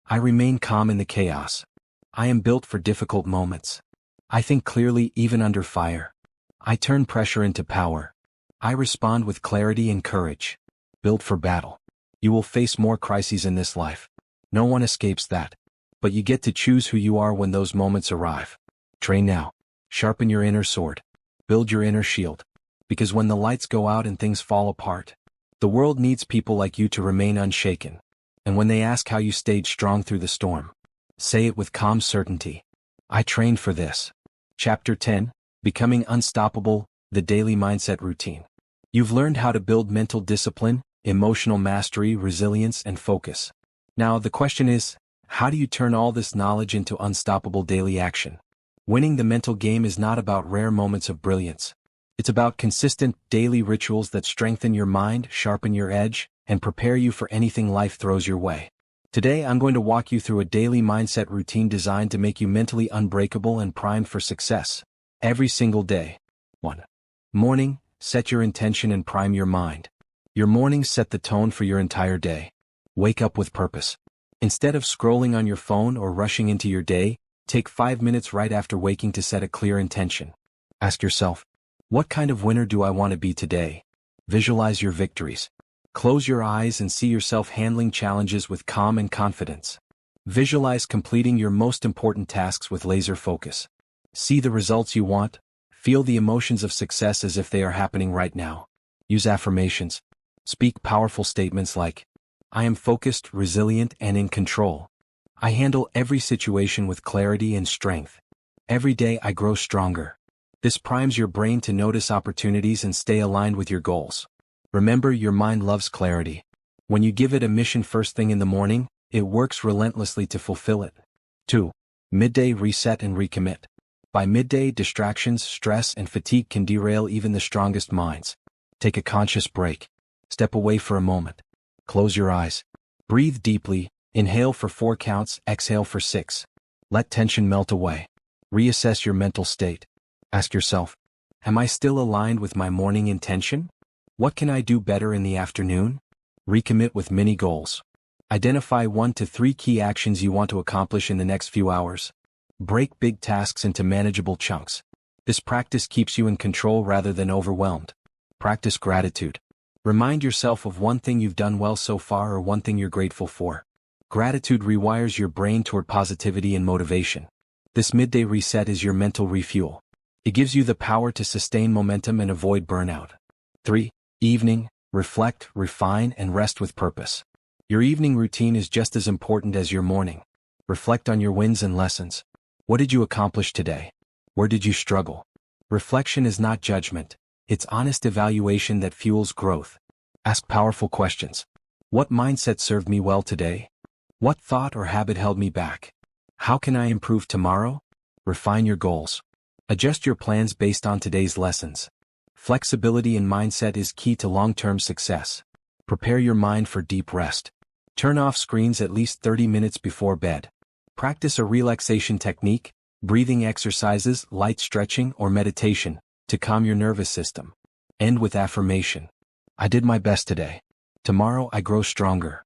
I remain calm in the chaos. I am built for difficult moments. I think clearly even under fire. I turn pressure into power. I respond with clarity and courage. Built for battle. You will face more crises in this life. No one escapes that. But you get to choose who you are when those moments arrive. Train now. Sharpen your inner sword. Build your inner shield. Because when the lights go out and things fall apart, the world needs people like you to remain unshaken. And when they ask how you stayed strong through the storm, say it with calm certainty. I trained for this. Chapter 10, Becoming Unstoppable, the Daily Mindset Routine. You've learned how to build mental discipline, emotional mastery, resilience, and focus. Now the question is, how do you turn all this knowledge into unstoppable daily action? Winning the mental game is not about rare moments of brilliance. It's about consistent, daily rituals that strengthen your mind, sharpen your edge, and prepare you for anything life throws your way. Today I'm going to walk you through a daily mindset routine designed to make you mentally unbreakable and primed for success. Every single day. 1. Morning, set your intention and prime your mind. Your mornings set the tone for your entire day. Wake up with purpose. Instead of scrolling on your phone or rushing into your day, take 5 minutes right after waking to set a clear intention. Ask yourself, what kind of winner do I want to be today? Visualize your victories. Close your eyes and see yourself handling challenges with calm and confidence. Visualize completing your most important tasks with laser focus. See the results you want. Feel the emotions of success as if they are happening right now. Use affirmations. Speak powerful statements like, I am focused, resilient, and in control. I handle every situation with clarity and strength. Every day I grow stronger. This primes your brain to notice opportunities and stay aligned with your goals. Remember, your mind loves clarity. When you give it a mission first thing in the morning, it works relentlessly to fulfill it. 2. Midday reset and recommit. By midday, distractions, stress, and fatigue can derail even the strongest minds. Take a conscious break. Step away for a moment. Close your eyes. Breathe deeply. Inhale for 4 counts, exhale for 6. Let tension melt away. Reassess your mental state. Ask yourself, am I still aligned with my morning intention? What can I do better in the afternoon? Recommit with mini goals. Identify 1 to 3 key actions you want to accomplish in the next few hours. Break big tasks into manageable chunks. This practice keeps you in control rather than overwhelmed. Practice gratitude. Remind yourself of one thing you've done well so far or one thing you're grateful for. Gratitude rewires your brain toward positivity and motivation. This midday reset is your mental refuel. It gives you the power to sustain momentum and avoid burnout. 3. Evening, reflect, refine, and rest with purpose. Your evening routine is just as important as your morning. Reflect on your wins and lessons. What did you accomplish today? Where did you struggle? Reflection is not judgment. It's honest evaluation that fuels growth. Ask powerful questions. What mindset served me well today? What thought or habit held me back? How can I improve tomorrow? Refine your goals. Adjust your plans based on today's lessons. Flexibility in mindset is key to long-term success. Prepare your mind for deep rest. Turn off screens at least 30 minutes before bed. Practice a relaxation technique, breathing exercises, light stretching, or meditation to calm your nervous system. End with affirmation. I did my best today. Tomorrow I grow stronger.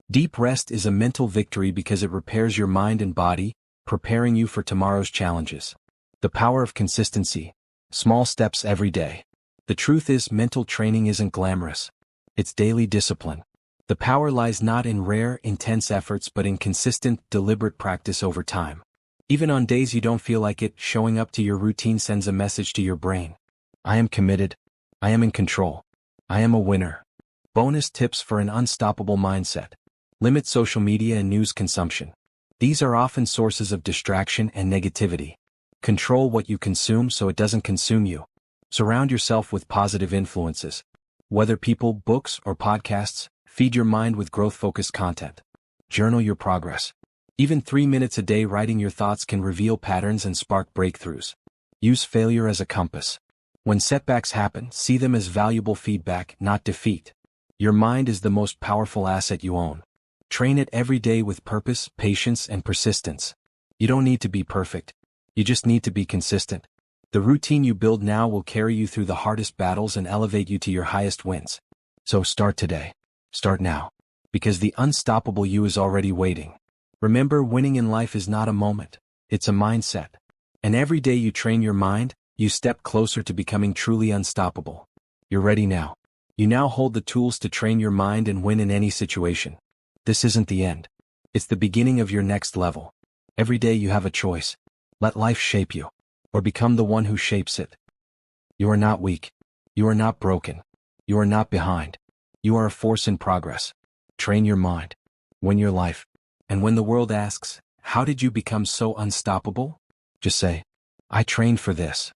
Deep rest is a mental victory because it repairs your mind and body, preparing you for tomorrow's challenges. The power of consistency. Small steps every day. The truth is, mental training isn't glamorous. It's daily discipline. The power lies not in rare, intense efforts but in consistent, deliberate practice over time. Even on days you don't feel like it, showing up to your routine sends a message to your brain. I am committed. I am in control. I am a winner. Bonus tips for an unstoppable mindset. Limit social media and news consumption. These are often sources of distraction and negativity. Control what you consume so it doesn't consume you. Surround yourself with positive influences. Whether people, books, or podcasts, feed your mind with growth-focused content. Journal your progress. Even 3 minutes a day writing your thoughts can reveal patterns and spark breakthroughs. Use failure as a compass. When setbacks happen, see them as valuable feedback, not defeat. Your mind is the most powerful asset you own. Train it every day with purpose, patience, and persistence. You don't need to be perfect. You just need to be consistent. The routine you build now will carry you through the hardest battles and elevate you to your highest wins. So start today. Start now. Because the unstoppable you is already waiting. Remember, winning in life is not a moment. It's a mindset. And every day you train your mind, you step closer to becoming truly unstoppable. You're ready now. You now hold the tools to train your mind and win in any situation. This isn't the end. It's the beginning of your next level. Every day you have a choice. Let life shape you, or become the one who shapes it. You are not weak. You are not broken. You are not behind. You are a force in progress. Train your mind. Win your life. And when the world asks, how did you become so unstoppable? Just say, I trained for this.